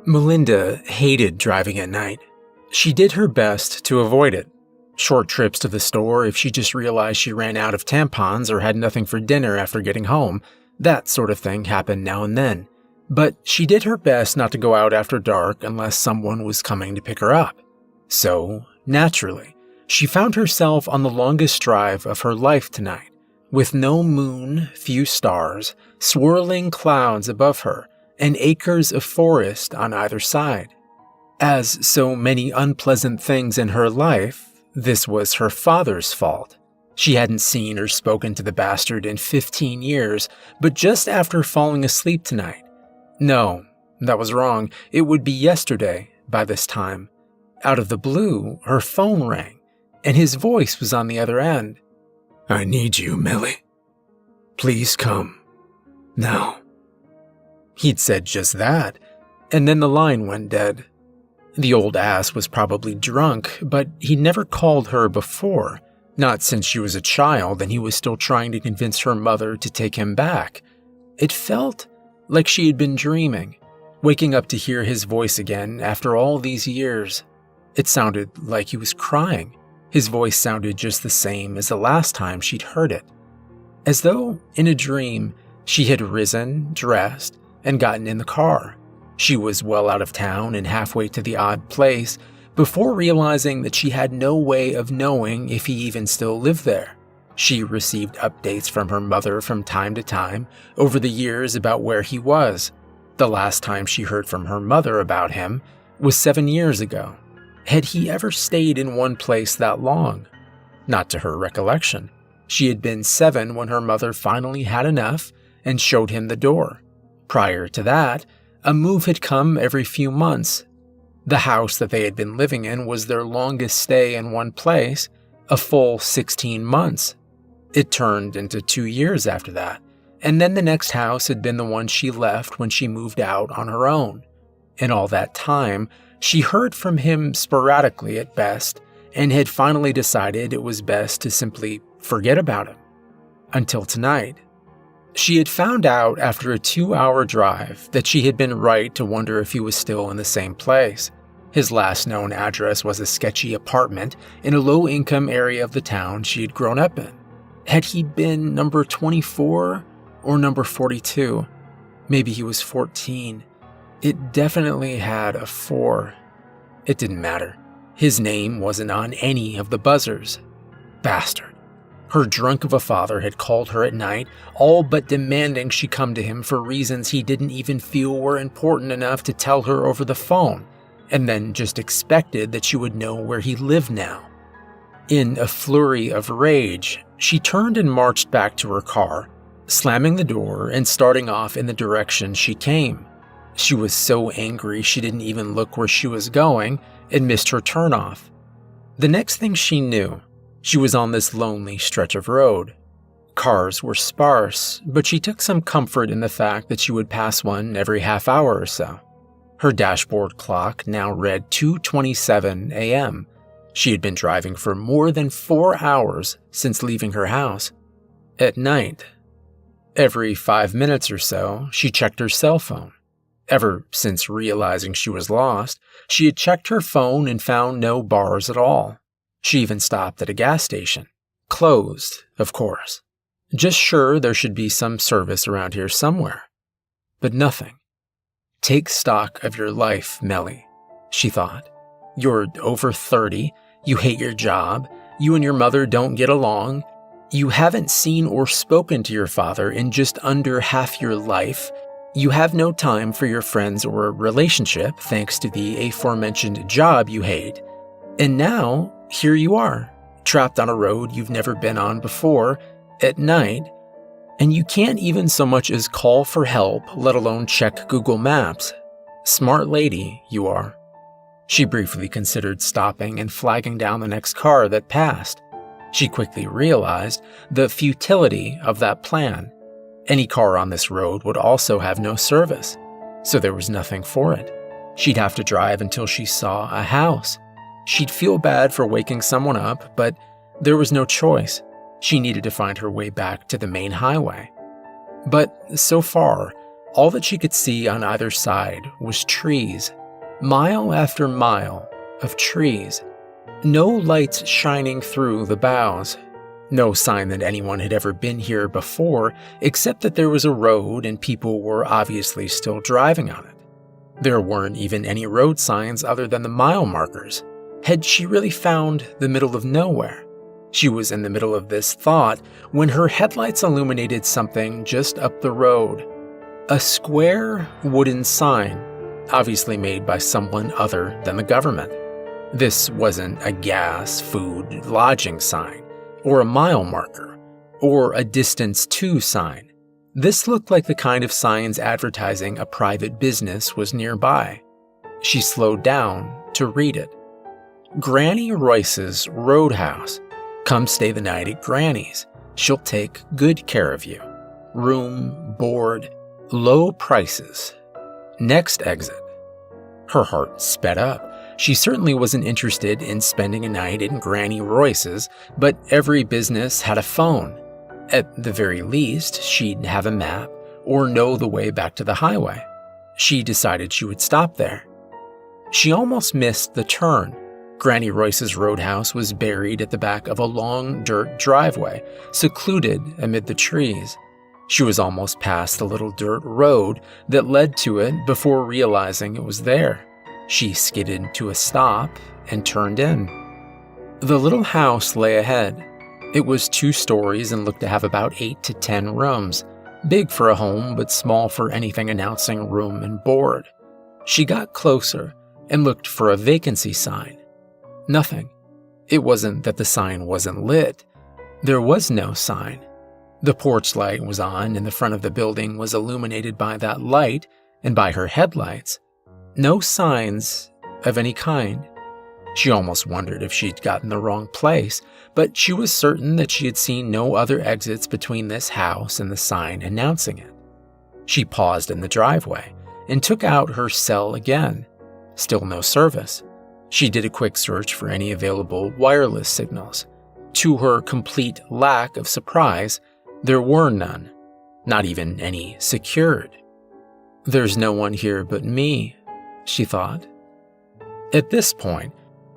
Melinda hated driving at night. She did her best to avoid it. Short trips to the store if she just realized she ran out of tampons or had nothing for dinner after getting home. That sort of thing happened now and then. But she did her best not to go out after dark unless someone was coming to pick her up. So, naturally, she found herself on the longest drive of her life tonight, with no moon, few stars, swirling clouds above her, and acres of forest on either side. As so many unpleasant things in her life, this was her father's fault. She hadn't seen or spoken to the bastard in 15 years, but just after falling asleep tonight. No, that was wrong. It would be yesterday by this time. Out of the blue, her phone rang, and his voice was on the other end. "I need you, Millie. Please come. Now." He'd said just that, and then the line went dead. The old ass was probably drunk, but he'd never called her before, not since she was a child and he was still trying to convince her mother to take him back. It felt like she had been dreaming, waking up to hear his voice again after all these years. It sounded like he was crying. His voice sounded just the same as the last time she'd heard it. As though, in a dream, she had risen, dressed, and gotten in the car. She was well out of town and halfway to the odd place before realizing that she had no way of knowing if he even still lived there. She received updates from her mother from time to time over the years about where he was. The last time she heard from her mother about him was 7 years ago. Had he ever stayed in one place that long? Not to her recollection. She had been 7 when her mother finally had enough and showed him the door. Prior to that, a move had come every few months. The house that they had been living in was their longest stay in one place, a full 16 months. It turned into 2 years after that, and then the next house had been the one she left when she moved out on her own. In all that time, she heard from him sporadically at best, and had finally decided it was best to simply forget about him. Until tonight. She had found out after a 2-hour drive that she had been right to wonder if he was still in the same place. His last known address was a sketchy apartment in a low-income area of the town she had grown up in. Had he been number 24 or number 42? Maybe he was 14. It definitely had a 4. It didn't matter. His name wasn't on any of the buzzers. Bastard. Her drunk of a father had called her at night, all but demanding she come to him for reasons he didn't even feel were important enough to tell her over the phone, and then just expected that she would know where he lived now. In a flurry of rage, she turned and marched back to her car, slamming the door and starting off in the direction she came. She was so angry she didn't even look where she was going and missed her turnoff. The next thing she knew, she was on this lonely stretch of road. Cars were sparse, but she took some comfort in the fact that she would pass one every half hour or so. Her dashboard clock now read 2:27 a.m. She had been driving for more than 4 hours since leaving her house. At night, every 5 minutes or so, she checked her cell phone. Ever since realizing she was lost, she had checked her phone and found no bars at all. She even stopped at a gas station. Closed, of course. Just sure there should be some service around here somewhere. But nothing. Take stock of your life, Melly, she thought. You're over 30, you hate your job, you and your mother don't get along, you haven't seen or spoken to your father in just under half your life, you have no time for your friends or a relationship thanks to the aforementioned job you hate, and now here you are, trapped on a road you've never been on before, at night, and you can't even so much as call for help, let alone check Google Maps. Smart lady, you are. She briefly considered stopping and flagging down the next car that passed. She quickly realized the futility of that plan. Any car on this road would also have no service, so there was nothing for it. She'd have to drive until she saw a house. She'd feel bad for waking someone up, but there was no choice. She needed to find her way back to the main highway. But so far, All that she could see on either side was trees, mile after mile of trees. No lights shining through the boughs. No sign that anyone had ever been here before, except that there was a road and people were obviously still driving on it. There weren't even any road signs other than the mile markers. Had she really found the middle of nowhere? She was in the middle of this thought when her headlights illuminated something just up the road. A square wooden sign, obviously made by someone other than the government. This wasn't a gas, food, lodging sign, or a mile marker, or a distance to sign. This looked like the kind of signs advertising a private business was nearby. She slowed down to read it. Granny Royce's Roadhouse. Come stay the night at Granny's. She'll take good care of you. Room, board, low prices. Next exit. Her heart sped up. She certainly wasn't interested in spending a night in Granny Royce's, but every business had a phone. At the very least, she'd have a map or know the way back to the highway. She decided she would stop there. She almost missed the turn. Granny Royce's Roadhouse was buried at the back of a long dirt driveway, secluded amid the trees. She was almost past the little dirt road that led to it before realizing it was there. She skidded to a stop and turned in. The little house lay ahead. It was 2 stories and looked to have about 8 to 10 rooms, big for a home but small for anything announcing room and board. She got closer and looked for a vacancy sign. Nothing. It wasn't that the sign wasn't lit. There was no sign. The porch light was on and the front of the building was illuminated by that light and by her headlights. No signs of any kind. She almost wondered if she'd gotten the wrong place, but she was certain that she had seen no other exits between this house and the sign announcing it. She paused in the driveway and took out her cell again. Still no service. She did a quick search for any available wireless signals. To her complete lack of surprise, there were none, not even any secured. There's no one here but me, she thought. At this point,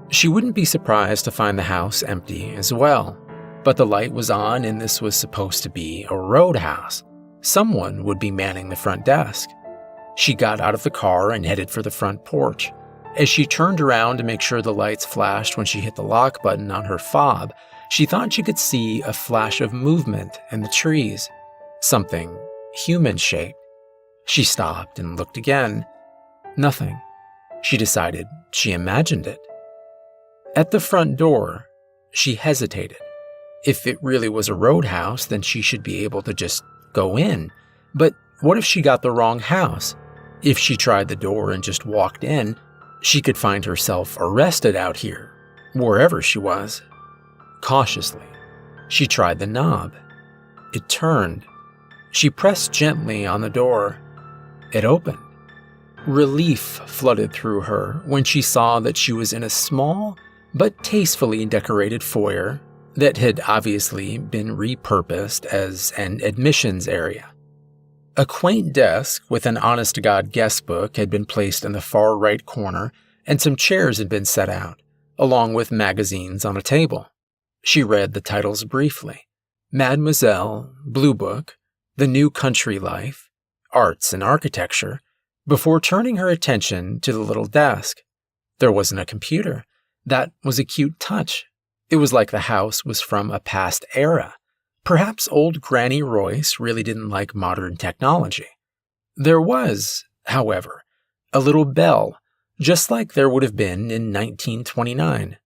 she wouldn't be surprised to find the house empty as well, but the light was on and this was supposed to be a roadhouse. Someone would be manning the front desk. She got out of the car and headed for the front porch. As she turned around to make sure the lights flashed when she hit the lock button on her fob, she thought she could see a flash of movement in the trees, something human-shaped. She stopped and looked again. Nothing. She decided she imagined it. At the front door, she hesitated. If it really was a roadhouse, then she should be able to just go in. But what if she got the wrong house? If she tried the door and just walked in, she could find herself arrested out here, wherever she was. Cautiously, she tried the knob. It turned. She pressed gently on the door. It opened. Relief flooded through her when she saw that she was in a small but tastefully decorated foyer that had obviously been repurposed as an admissions area. A quaint desk with an honest-to-God guest book had been placed in the far right corner, and some chairs had been set out, along with magazines on a table. She read the titles briefly. Mademoiselle, Blue Book, The New Country Life, Arts and Architecture, before turning her attention to the little desk. There wasn't a computer. That was a cute touch. It was like the house was from a past era. Perhaps old Granny Royce really didn't like modern technology. There was, however, a little bell, just like there would have been in 1929.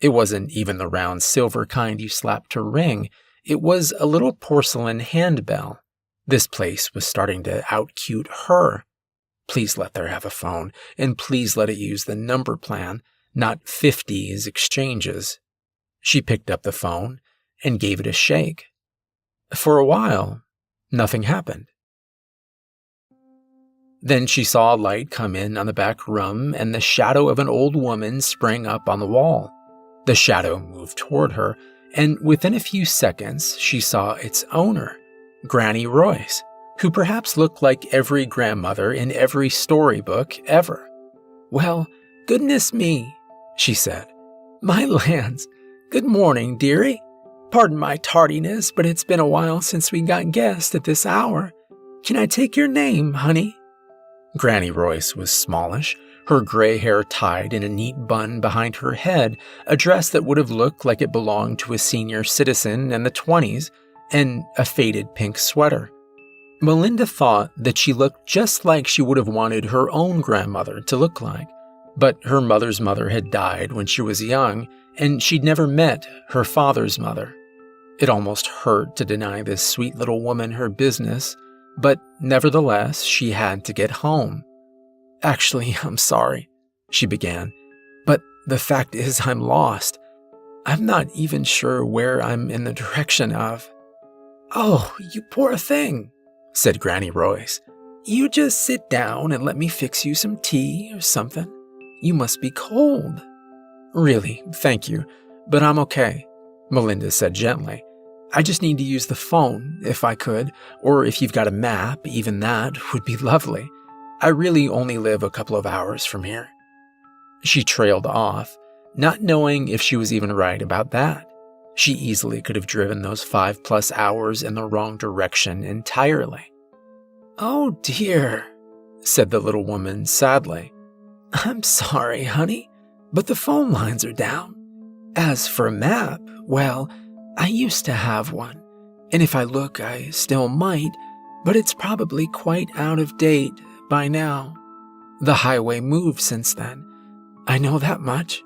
It wasn't even the round silver kind you slap to ring. It was a little porcelain handbell. This place was starting to out-cute her. Please let there have a phone, and please let it use the number plan, not 50s exchanges. She picked up the phone and gave it a shake. For a while, nothing happened. Then she saw a light come in on the back room, and the shadow of an old woman sprang up on the wall. The shadow moved toward her, and within a few seconds, she saw its owner, Granny Royce, who perhaps looked like every grandmother in every storybook ever. "Well, goodness me," she said. "My lands. Good morning, dearie. Pardon my tardiness, but it's been a while since we got guests at this hour. Can I take your name, honey?" Granny Royce was smallish, her gray hair tied in a neat bun behind her head, a dress that would have looked like it belonged to a senior citizen in the 20s, and a faded pink sweater. Melinda thought that she looked just like she would have wanted her own grandmother to look like, but her mother's mother had died when she was young, and she'd never met her father's mother. It almost hurt to deny this sweet little woman her business, but nevertheless, she had to get home. "Actually, I'm sorry," she began, "but the fact is I'm lost. I'm not even sure where I'm in the direction of." "Oh, you poor thing," said Granny Royce. "You just sit down and let me fix you some tea or something. You must be cold." "Really, thank you, but I'm okay," Melinda said gently. "I just need to use the phone, if I could, or if you've got a map, even that would be lovely. I really only live a couple of hours from here." She trailed off, not knowing if she was even right about that. She easily could have driven those 5+ hours in the wrong direction entirely. "Oh dear," said the little woman sadly. "I'm sorry, honey, but the phone lines are down. As for a map, well, I used to have one, and if I look, I still might, but it's probably quite out of date by now. The highway moved since then. I know that much."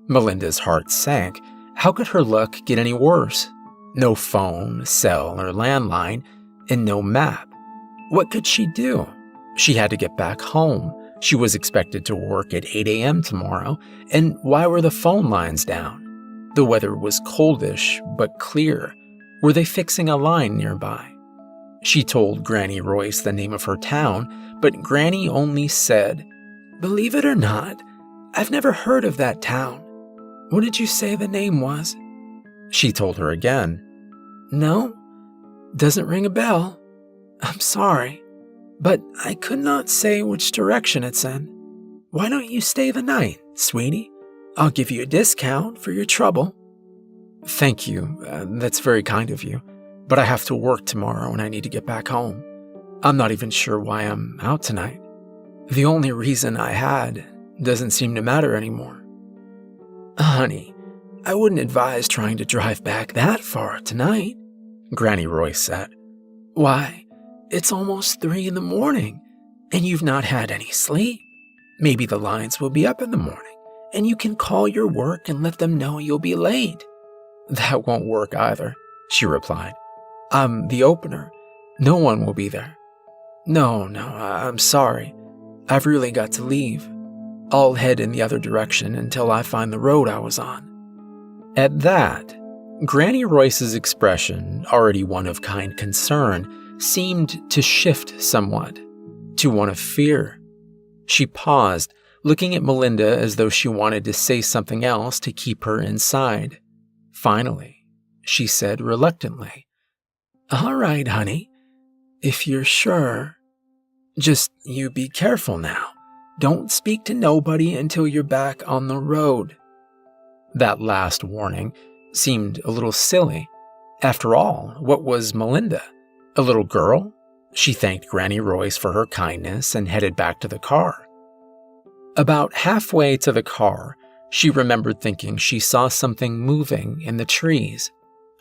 Melinda's heart sank. How could her luck get any worse? No phone, cell, or landline, and no map. What could she do? She had to get back home. She was expected to work at 8 a.m. tomorrow, and why were the phone lines down? The weather was coldish, but clear. Were they fixing a line nearby? She told Granny Royce the name of her town, but Granny only said, "Believe it or not, I've never heard of that town. What did you say the name was?" She told her again. "No, doesn't ring a bell. I'm sorry, but I could not say which direction it's in. Why don't you stay the night, sweetie? I'll give you a discount for your trouble." "Thank you, that's very kind of you, but I have to work tomorrow and I need to get back home. I'm not even sure why I'm out tonight. The only reason I had doesn't seem to matter anymore." "Honey, I wouldn't advise trying to drive back that far tonight," Granny Royce said. "Why, it's almost 3 in the morning, and you've not had any sleep. Maybe the lines will be up in the morning, and you can call your work and let them know you'll be late." "That won't work either," she replied. "I'm the opener. No one will be there." No, I'm sorry. I've really got to leave. I'll head in the other direction until I find the road I was on." At that, Granny Royce's expression, already one of kind concern, seemed to shift somewhat, to one of fear. She paused, looking at Melinda as though she wanted to say something else to keep her inside. Finally, she said reluctantly, "All right, honey, if you're sure. Just you be careful now. Don't speak to nobody until you're back on the road." That last warning seemed a little silly. After all, what was Melinda? A little girl? She thanked Granny Royce for her kindness and headed back to the car. About halfway to the car, she remembered thinking she saw something moving in the trees.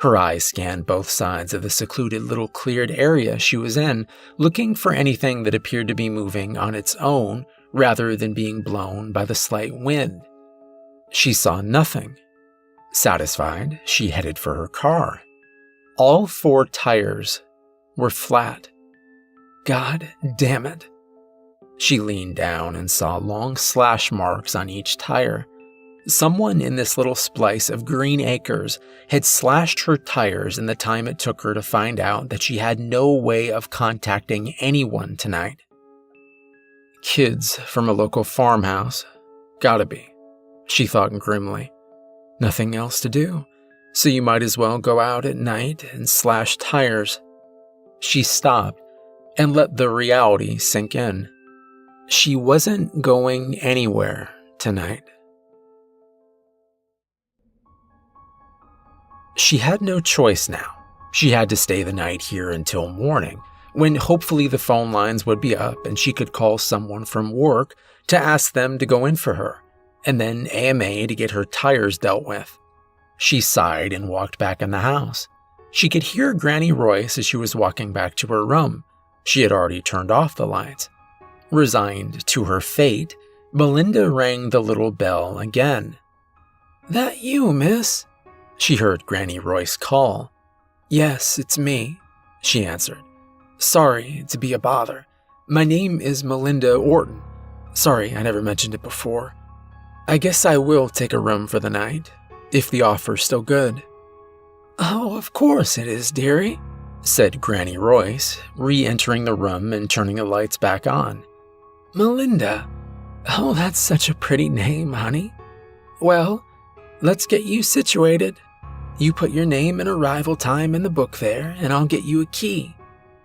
Her eyes scanned both sides of the secluded little cleared area she was in, looking for anything that appeared to be moving on its own rather than being blown by the slight wind. She saw nothing. Satisfied, she headed for her car. All 4 tires were flat. God damn it. She leaned down and saw long slash marks on each tire. Someone in this little splice of green acres had slashed her tires in the time it took her to find out that she had no way of contacting anyone tonight. Kids from a local farmhouse. Gotta be, she thought grimly. Nothing else to do, so you might as well go out at night and slash tires. She stopped, and let the reality sink in. She wasn't going anywhere tonight. She had no choice now. She had to stay the night here until morning, when hopefully the phone lines would be up and she could call someone from work to ask them to go in for her, and then AMA to get her tires dealt with. She sighed and walked back in the house. She could hear Granny Royce as she was walking back to her room. She had already turned off the lights. Resigned to her fate, Melinda rang the little bell again. "That you, miss?" She heard Granny Royce call. "Yes, it's me," she answered. "Sorry to be a bother. My name is Melinda Orton. Sorry I never mentioned it before. I guess I will take a room for the night, if the offer's still good." "Oh, of course it is, dearie," said Granny Royce, re-entering the room and turning the lights back on. "Melinda. Oh, that's such a pretty name, honey. Well, let's get you situated. You put your name and arrival time in the book there, and I'll get you a key.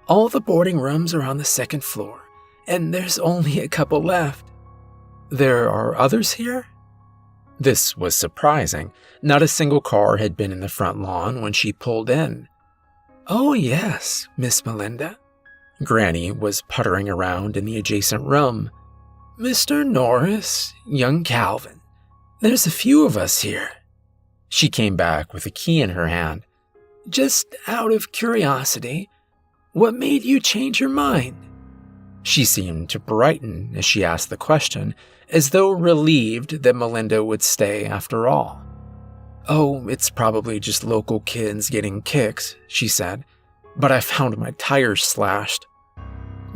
All the boarding rooms are on the second floor, and there's only a couple left." "There are others here?" This was surprising. Not a single car had been in the front lawn when she pulled in. "Oh yes, Miss Melinda." Granny was puttering around in the adjacent room. "Mr. Norris, young Calvin. There's a few of us here." She came back with a key in her hand. "Just out of curiosity, what made you change your mind?" She seemed to brighten as she asked the question, as though relieved that Melinda would stay after all. "Oh, it's probably just local kids getting kicks," she said, "but I found my tires slashed."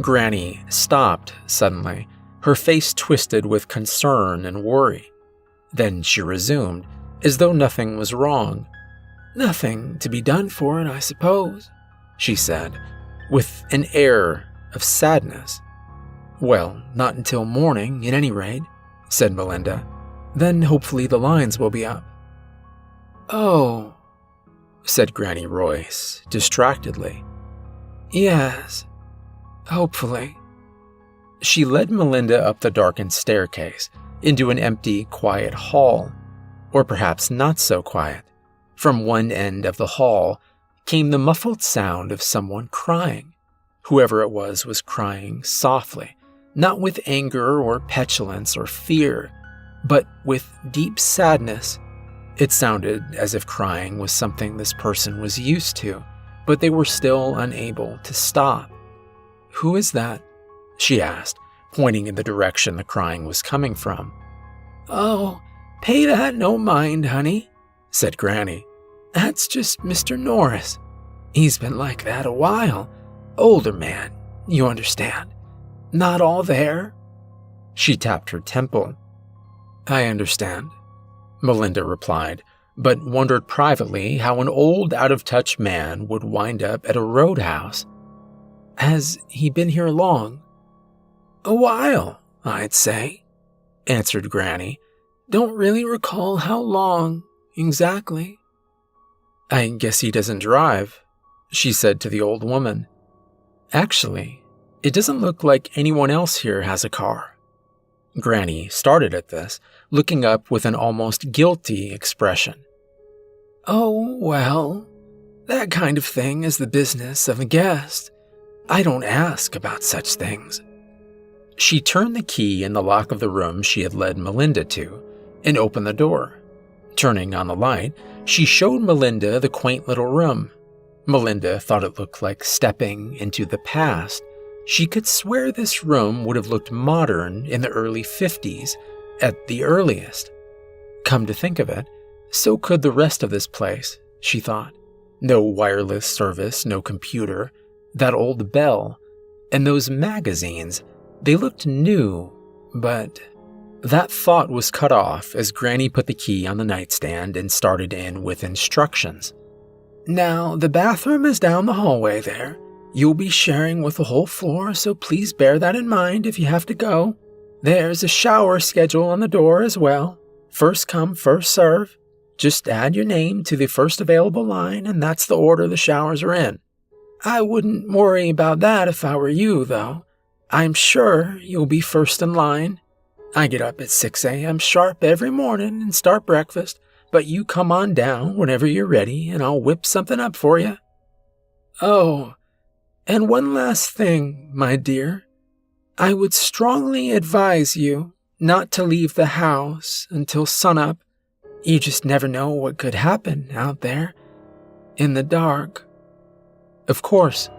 Granny stopped suddenly, her face twisted with concern and worry. Then she resumed, as though nothing was wrong. "Nothing to be done for it, I suppose," she said, with an air of sadness. "Well, not until morning, at any rate," said Melinda. "Then hopefully the lines will be up." "Oh," said Granny Royce, distractedly. "Yes, hopefully." She led Melinda up the darkened staircase, into an empty, quiet hall. Or perhaps not so quiet. From one end of the hall came the muffled sound of someone crying. Whoever it was crying softly, not with anger or petulance or fear, but with deep sadness. It sounded as if crying was something this person was used to, but they were still unable to stop. "Who is that?" she asked, pointing in the direction the crying was coming from. "Oh, pay that no mind, honey," said Granny. "That's just Mr. Norris. He's been like that a while. Older man, you understand. Not all there." She tapped her temple. "I understand," Melinda replied, but wondered privately how an old, out-of-touch man would wind up at a roadhouse. "Has he been here long?" "A while, I'd say," answered Granny. "Don't really recall how long, exactly." "I guess he doesn't drive," she said to the old woman. "Actually, it doesn't look like anyone else here has a car." Granny started at this, looking up with an almost guilty expression. "Oh, well, that kind of thing is the business of a guest. I don't ask about such things." She turned the key in the lock of the room she had led Melinda to and opened the door. Turning on the light, she showed Melinda the quaint little room. Melinda thought it looked like stepping into the past. She could swear this room would have looked modern in the early 50s, at the earliest. Come to think of it, so could the rest of this place, she thought. No wireless service, no computer, that old bell, and those magazines. They looked new, but that thought was cut off as Granny put the key on the nightstand and started in with instructions. "Now, the bathroom is down the hallway there. You'll be sharing with the whole floor, so please bear that in mind if you have to go. There's a shower schedule on the door as well. First come, first serve. Just add your name to the first available line, and that's the order the showers are in. I wouldn't worry about that if I were you, though. I'm sure you'll be first in line. I get up at 6 a.m. sharp every morning and start breakfast, but you come on down whenever you're ready and I'll whip something up for you. Oh, and one last thing, my dear. I would strongly advise you not to leave the house until sunup. You just never know what could happen out there in the dark. Of course,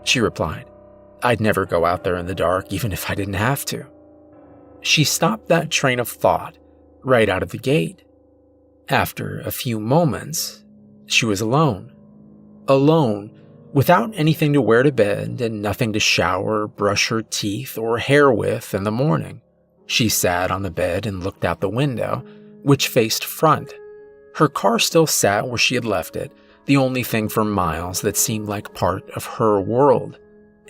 she replied. I'd never go out there in the dark even if I didn't have to. She stopped that train of thought right out of the gate. After a few moments, she was alone. Alone, without anything to wear to bed and nothing to shower, brush her teeth, or hair with in the morning. She sat on the bed and looked out the window, which faced front. Her car still sat where she had left it, the only thing for miles that seemed like part of her world,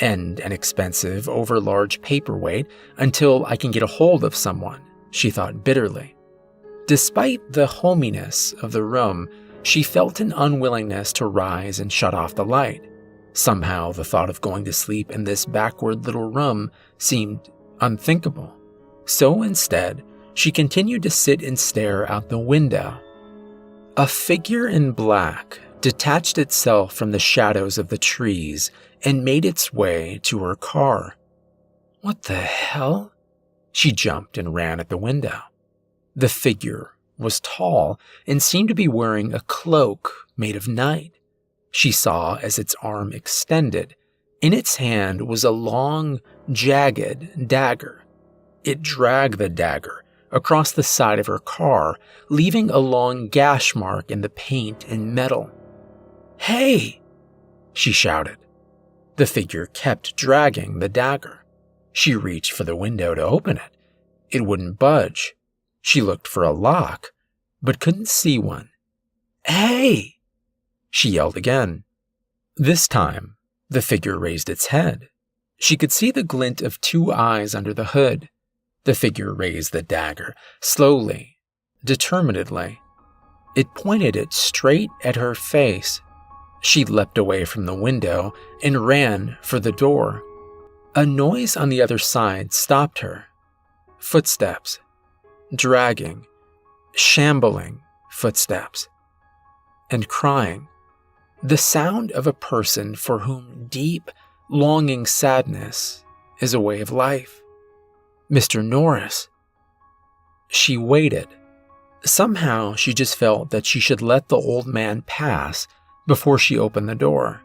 and an expensive, overlarge paperweight until I can get a hold of someone, she thought bitterly. Despite the hominess of the room, she felt an unwillingness to rise and shut off the light. Somehow the thought of going to sleep in this backward little room seemed unthinkable. So instead, she continued to sit and stare out the window. A figure in black detached itself from the shadows of the trees and made its way to her car. What the hell? She jumped and ran at the window. The figure was tall and seemed to be wearing a cloak made of night. She saw as its arm extended. In its hand was a long, jagged dagger. It dragged the dagger across the side of her car, leaving a long gash mark in the paint and metal. "Hey!" she shouted. The figure kept dragging the dagger. She reached for the window to open it. It wouldn't budge. She looked for a lock, but couldn't see one. "Hey!" she yelled again. This time, the figure raised its head. She could see the glint of two eyes under the hood. The figure raised the dagger, slowly, determinedly. It pointed it straight at her face. She leapt away from the window and ran for the door. A noise on the other side stopped her. Footsteps. Dragging, shambling footsteps. And crying. The sound of a person for whom deep, longing sadness is a way of life. Mr. Norris. She waited. Somehow she just felt that she should let the old man pass before she opened the door.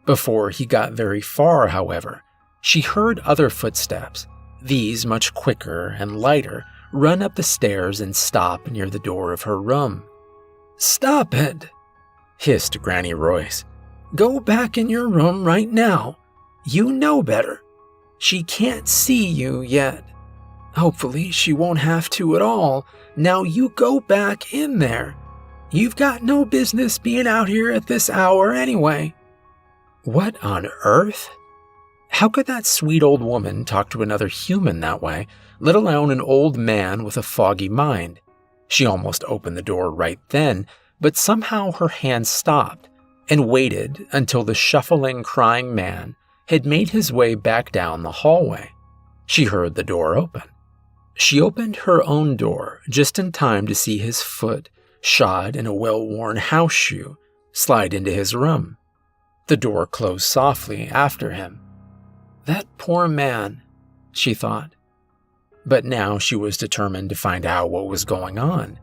Before he got very far, however, she heard other footsteps, these much quicker and lighter, run up the stairs and stop near the door of her room. "Stop it!" hissed Granny Royce. "Go back in your room right now. You know better. She can't see you yet. Hopefully she won't have to at all. Now you go back in there. You've got no business being out here at this hour anyway." What on earth? How could that sweet old woman talk to another human that way, let alone an old man with a foggy mind? She almost opened the door right then, but somehow her hand stopped and waited until the shuffling, crying man had made his way back down the hallway. She heard the door open. She opened her own door just in time to see his foot, shod in a well-worn house shoe, slide into his room. The door closed softly after him. That poor man, she thought. But now she was determined to find out what was going on.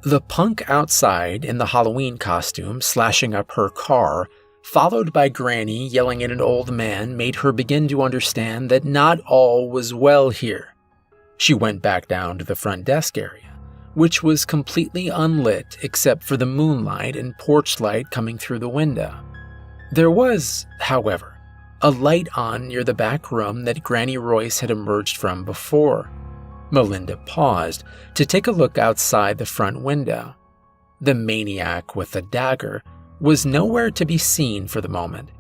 The punk outside in the Halloween costume slashing up her car, followed by Granny yelling at an old man, made her begin to understand that not all was well here. She went back down to the front desk area, which was completely unlit except for the moonlight and porch light coming through the window. There was, however, a light on near the back room that Granny Royce had emerged from before. Melinda paused to take a look outside the front window. The maniac with the dagger was nowhere to be seen for the moment,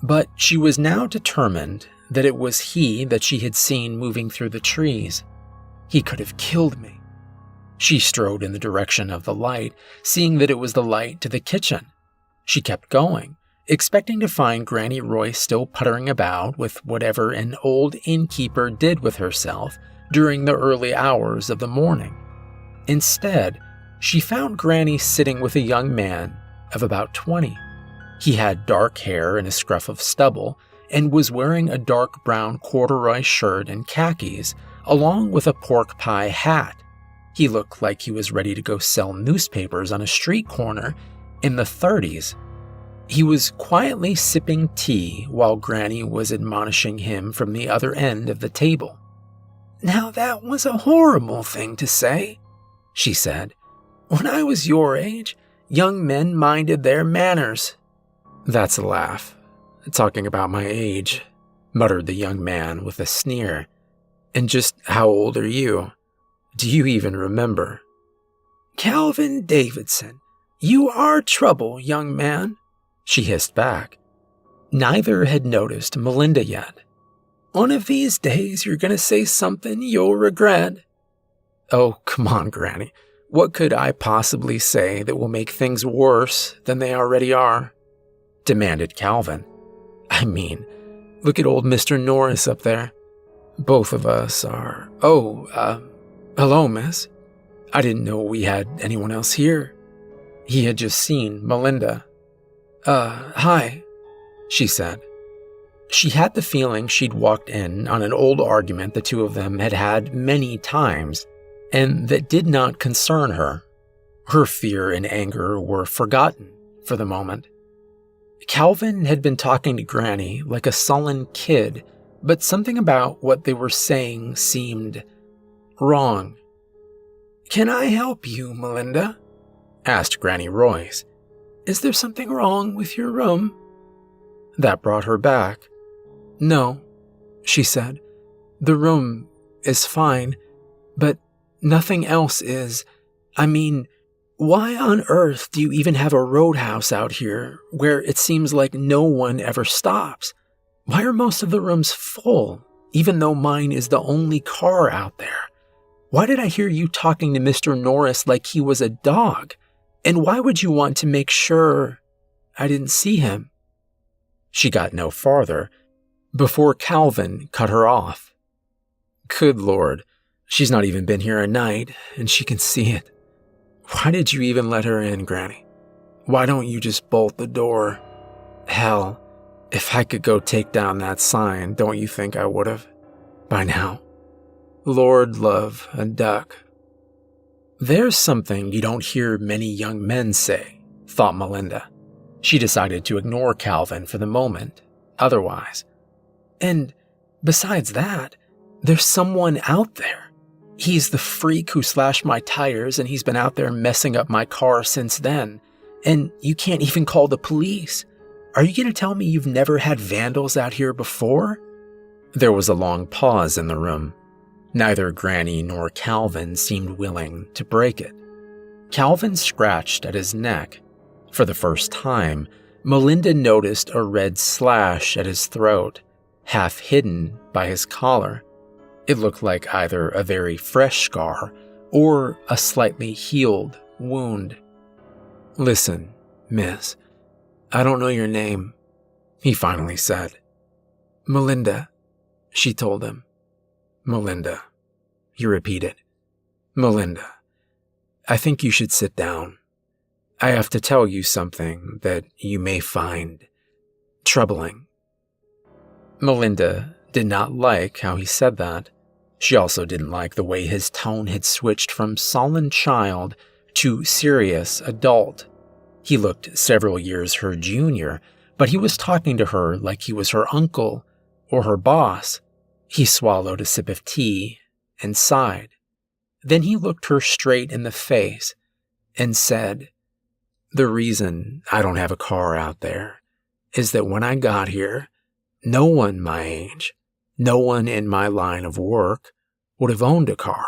but she was now determined that it was he that she had seen moving through the trees. He could have killed me. She strode in the direction of the light, seeing that it was the light to the kitchen. She kept going, expecting to find Granny Royce still puttering about with whatever an old innkeeper did with herself during the early hours of the morning. Instead, she found Granny sitting with a young man of about 20. He had dark hair and a scruff of stubble and was wearing a dark brown corduroy shirt and khakis, along with a pork pie hat. He looked like he was ready to go sell newspapers on a street corner in the 30s. He was quietly sipping tea while Granny was admonishing him from the other end of the table. "Now that was a horrible thing to say," she said. "When I was your age, young men minded their manners." "That's a laugh. Talking about my age," muttered the young man with a sneer. "And just how old are you? Do you even remember?" "Calvin Davidson, you are trouble, young man," she hissed back. Neither had noticed Melinda yet. "One of these days you're going to say something you'll regret." "Oh, come on, Granny. What could I possibly say that will make things worse than they already are?" demanded Calvin. "I mean, look at old Mr. Norris up there. Both of us are... hello, miss. I didn't know we had anyone else here." He had just seen Melinda. Hi," she said. She had the feeling she'd walked in on an old argument the two of them had had many times, and that did not concern her. Her fear and anger were forgotten for the moment. Calvin had been talking to Granny like a sullen kid, but something about what they were saying seemed wrong. "Can I help you, Melinda?" asked Granny Royce. "Is there something wrong with your room?" That brought her back. "No," she said. "The room is fine, but nothing else is. I mean, why on earth do you even have a roadhouse out here where it seems like no one ever stops? Why are most of the rooms full, even though mine is the only car out there? Why did I hear you talking to Mr. Norris like he was a dog? And why would you want to make sure I didn't see him?" She got no farther before Calvin cut her off. "Good Lord, she's not even been here a night, and she can see it. Why did you even let her in, Granny? Why don't you just bolt the door? Hell, if I could go take down that sign, don't you think I would have? By now. Lord love a duck." There's something you don't hear many young men say, thought Melinda. She decided to ignore Calvin for the moment, otherwise. And besides that, there's someone out there. He's the freak who slashed my tires, and he's been out there messing up my car since then. And you can't even call the police. Are you going to tell me you've never had vandals out here before? There was a long pause in the room. Neither Granny nor Calvin seemed willing to break it. Calvin scratched at his neck. For the first time, Melinda noticed a red slash at his throat, half hidden by his collar. It looked like either a very fresh scar or a slightly healed wound. "Listen, miss, I don't know your name," he finally said. "Melinda," she told him. "Melinda," he repeated. "Melinda, I think you should sit down. I have to tell you something that you may find troubling." Melinda did not like how he said that. She also didn't like the way his tone had switched from sullen child to serious adult. He looked several years her junior, but he was talking to her like he was her uncle or her boss. He swallowed a sip of tea and sighed. Then he looked her straight in the face and said, "The reason I don't have a car out there is that when I got here, no one my age, no one in my line of work would have owned a car.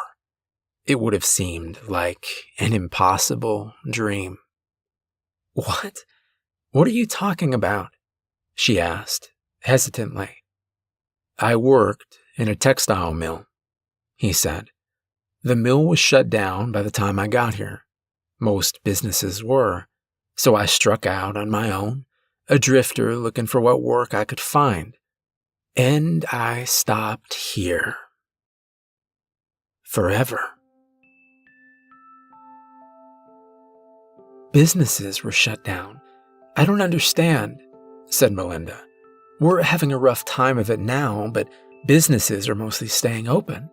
It would have seemed like an impossible dream." "What? What are you talking about?" she asked, hesitantly. "I worked in a textile mill," he said. "The mill was shut down by the time I got here. Most businesses were. So I struck out on my own, a drifter looking for what work I could find. And I stopped here. Forever. Businesses were shut down. I don't understand, said Melinda. We're having a rough time of it now, but businesses are mostly staying open.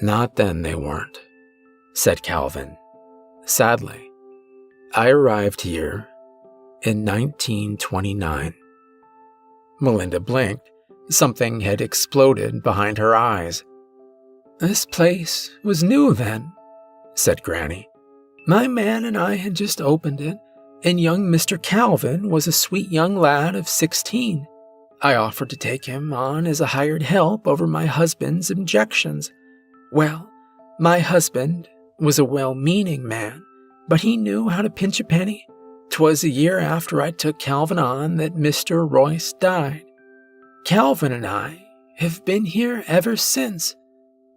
Not then they weren't, said Calvin. Sadly, I arrived here in 1929. Melinda blinked. Something had exploded behind her eyes. This place was new then, said Granny. My man and I had just opened it, and young Mr. Calvin was a sweet young lad of 16. I offered to take him on as a hired help over my husband's objections. Well, my husband was a well-meaning man, but he knew how to pinch a penny. 'Twas a year after I took Calvin on that Mr. Royce died. Calvin and I have been here ever since,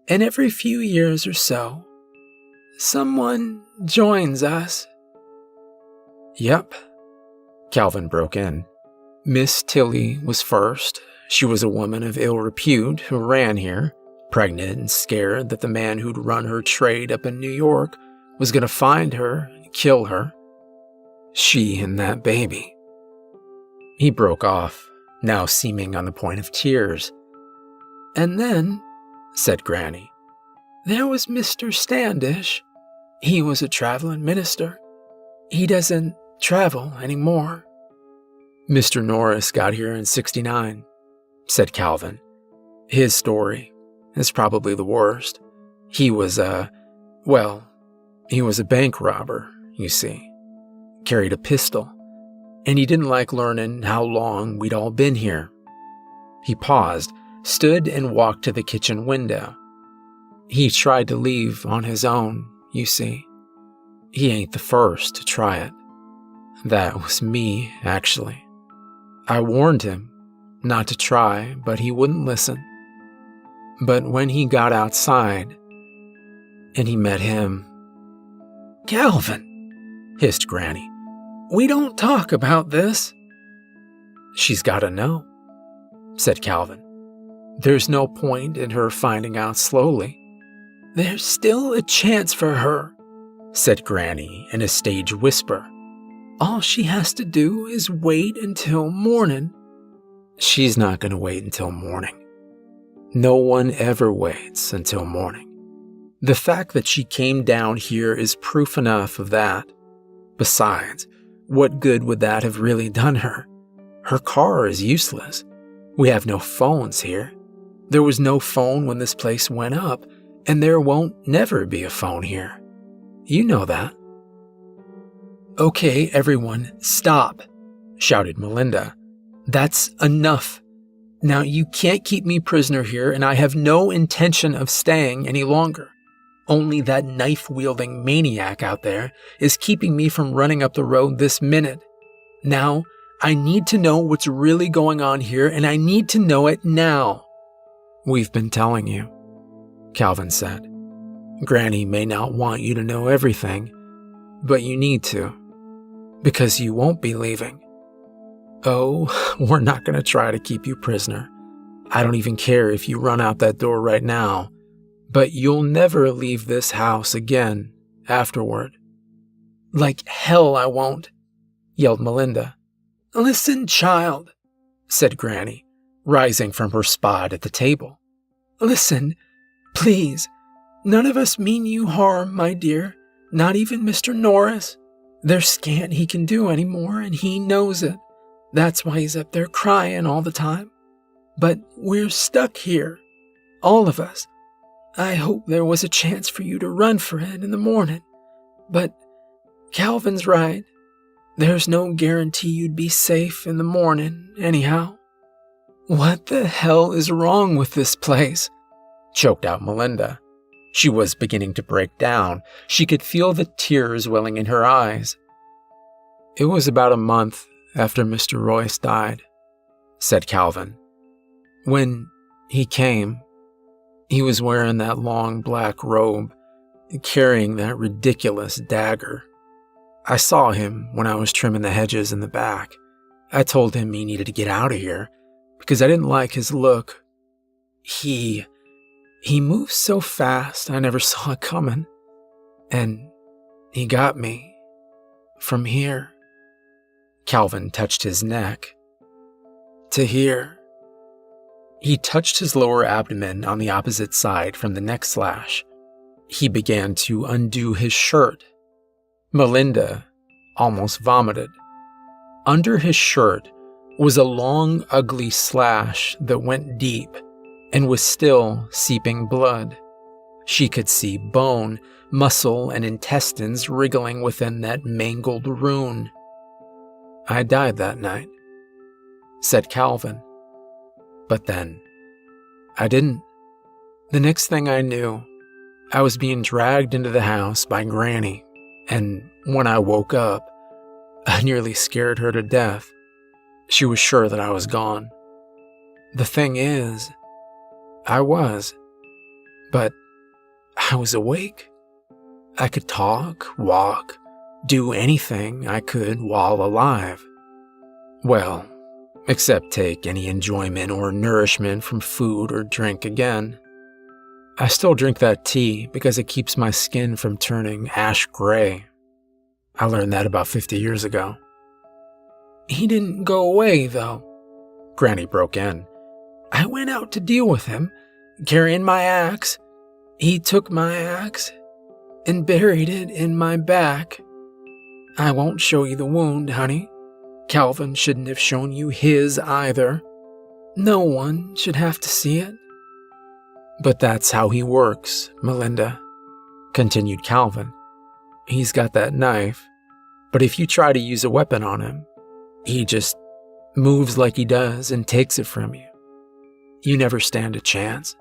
and every few years or so, someone joins us. Yep, Calvin broke in. Miss Tilly was first. She was a woman of ill repute who ran here, pregnant and scared that the man who'd run her trade up in New York was going to find her and kill her. She and that baby. He broke off, now seeming on the point of tears. And then, said Granny, there was Mr. Standish. He was a traveling minister. He doesn't travel anymore. Mr. Norris got here in '69, said Calvin. His story is probably the worst. He was a bank robber, you see. Carried a pistol, and he didn't like learning how long we'd all been here. He paused, stood and walked to the kitchen window. He tried to leave on his own, you see. He ain't the first to try it. That was me, actually. I warned him not to try, but he wouldn't listen. But when he got outside, and he met him... Calvin, hissed Granny, we don't talk about this. She's gotta know, said Calvin. There's no point in her finding out slowly. There's still a chance for her, said Granny in a stage whisper. All she has to do is wait until morning. She's not going to wait until morning. No one ever waits until morning. The fact that she came down here is proof enough of that. Besides, what good would that have really done her? Her car is useless. We have no phones here. There was no phone when this place went up, and there won't never be a phone here. You know that. Okay, everyone, stop, shouted Melinda. That's enough. Now you can't keep me prisoner here, and I have no intention of staying any longer. Only that knife-wielding maniac out there is keeping me from running up the road this minute. Now, I need to know what's really going on here, and I need to know it now. We've been telling you, Calvin said. Granny may not want you to know everything, but you need to, because you won't be leaving. Oh, we're not going to try to keep you prisoner. I don't even care if you run out that door right now, but you'll never leave this house again afterward. Like hell I won't, yelled Melinda. Listen, child, said Granny, rising from her spot at the table. Listen, please. None of us mean you harm, my dear, not even Mr. Norris. There's scant he can do anymore, and he knows it. That's why he's up there crying all the time. But we're stuck here, all of us. I hope there was a chance for you to run for it in the morning. But Calvin's right. There's no guarantee you'd be safe in the morning, anyhow. What the hell is wrong with this place? Choked out Melinda. She was beginning to break down. She could feel the tears welling in her eyes. It was about a month after Mr. Royce died, said Calvin. When he came, he was wearing that long black robe, carrying that ridiculous dagger. I saw him when I was trimming the hedges in the back. I told him he needed to get out of here because I didn't like his look. He moved so fast I never saw it coming. And he got me from here. Calvin touched his neck. To here. He touched his lower abdomen on the opposite side from the neck slash. He began to undo his shirt. Melinda almost vomited. Under his shirt was a long, ugly slash that went deep and was still seeping blood. She could see bone, muscle, and intestines wriggling within that mangled wound. I died that night, said Calvin. But then, I didn't. The next thing I knew, I was being dragged into the house by Granny, and when I woke up, I nearly scared her to death. She was sure that I was gone. The thing is, I was, but I was awake. I could talk, walk, do anything I could while alive. Well, except take any enjoyment or nourishment from food or drink again. I still drink that tea because it keeps my skin from turning ash gray. I learned that about 50 years ago. He didn't go away, though, Granny broke in. I went out to deal with him, carrying my axe. He took my axe and buried it in my back. I won't show you the wound, honey. Calvin shouldn't have shown you his either. No one should have to see it. But that's how he works, Melinda, continued Calvin. He's got that knife, but if you try to use a weapon on him, he just moves like he does and takes it from you. You never stand a chance.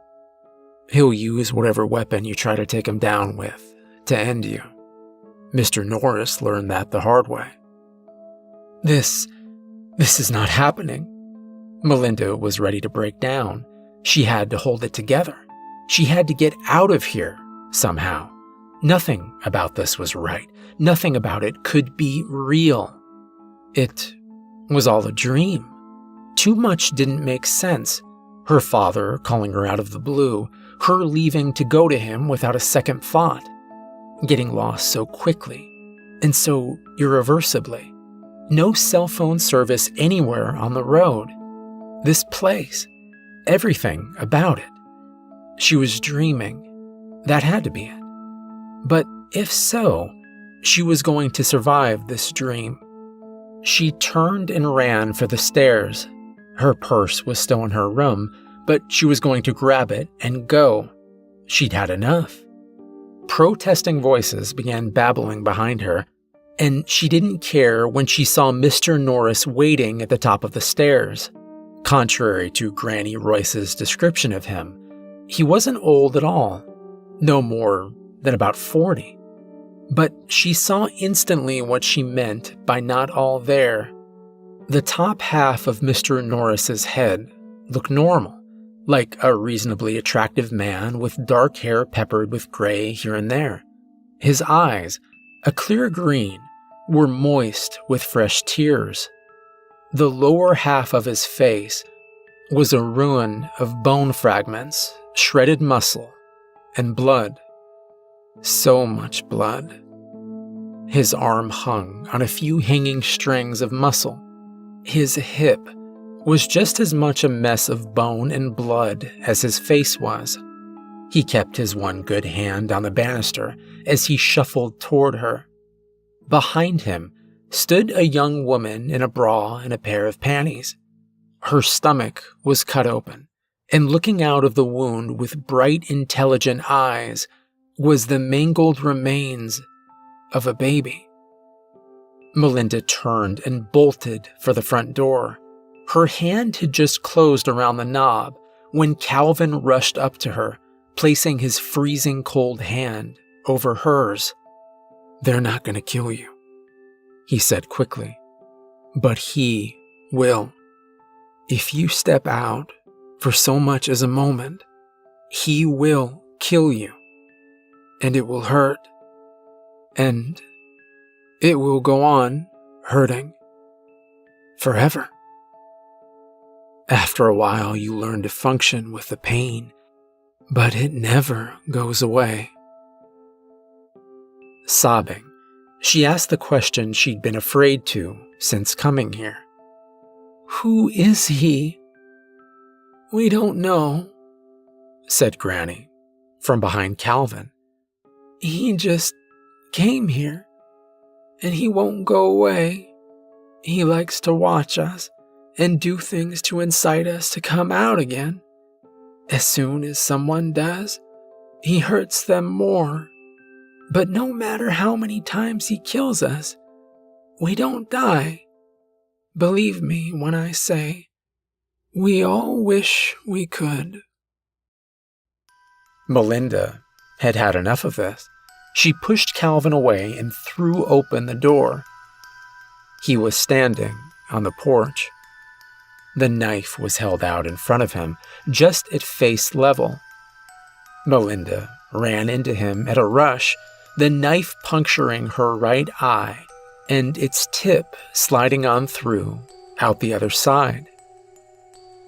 He'll use whatever weapon you try to take him down with to end you. Mr. Norris learned that the hard way. This is not happening. Melinda was ready to break down. She had to hold it together. She had to get out of here somehow. Nothing about this was right. Nothing about it could be real. It was all a dream. Too much didn't make sense. Her father calling her out of the blue, her leaving to go to him without a second thought, getting lost so quickly and so irreversibly. No cell phone service anywhere on the road. This place, everything about it. She was dreaming. That had to be it. But if so, she was going to survive this dream. She turned and ran for the stairs. Her purse was still in her room, but she was going to grab it and go. She'd had enough. Protesting voices began babbling behind her, and she didn't care when she saw Mr. Norris waiting at the top of the stairs. Contrary to Granny Royce's description of him, he wasn't old at all, no more than about 40. But she saw instantly what she meant by not all there. The top half of Mr. Norris's head looked normal, like a reasonably attractive man with dark hair peppered with gray here and there. His eyes, a clear green, were moist with fresh tears. The lower half of his face was a ruin of bone fragments, shredded muscle, and blood. So much blood. His arm hung on a few hanging strings of muscle. His hip was just as much a mess of bone and blood as his face was. He kept his one good hand on the banister as he shuffled toward her. Behind him stood a young woman in a bra and a pair of panties. Her stomach was cut open, and looking out of the wound with bright, intelligent eyes was the mangled remains of a baby. Melinda turned and bolted for the front door. Her hand had just closed around the knob when Calvin rushed up to her, placing his freezing cold hand over hers. "They're not going to kill you," he said quickly. "But he will. If you step out for so much as a moment, he will kill you. And it will hurt. And it will go on hurting. forever. After a while, you learn to function with the pain, but it never goes away. Sobbing, she asked the question she'd been afraid to since coming here. "Who is he?" "We don't know," said Granny, from behind Calvin. "He just came here, and he won't go away. He likes to watch us and do things to incite us to come out again. As soon as someone does, he hurts them more. But no matter how many times he kills us, we don't die. Believe me when I say, we all wish we could." Melinda had had enough of this. She pushed Calvin away and threw open the door. He was standing on the porch. The knife was held out in front of him, just at face level. Melinda ran into him at a rush, the knife puncturing her right eye and its tip sliding on through out the other side.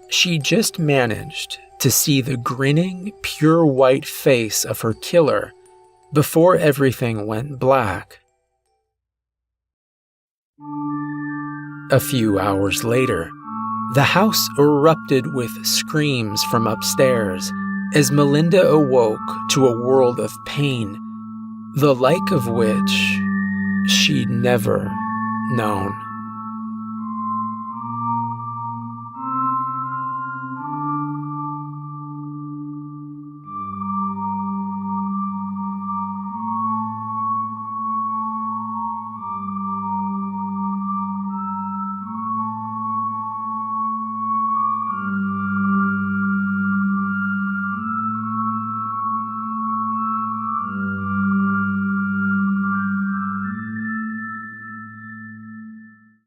She just managed to see the grinning, pure white face of her killer before everything went black. A few hours later, the house erupted with screams from upstairs as Melinda awoke to a world of pain, the like of which she'd never known.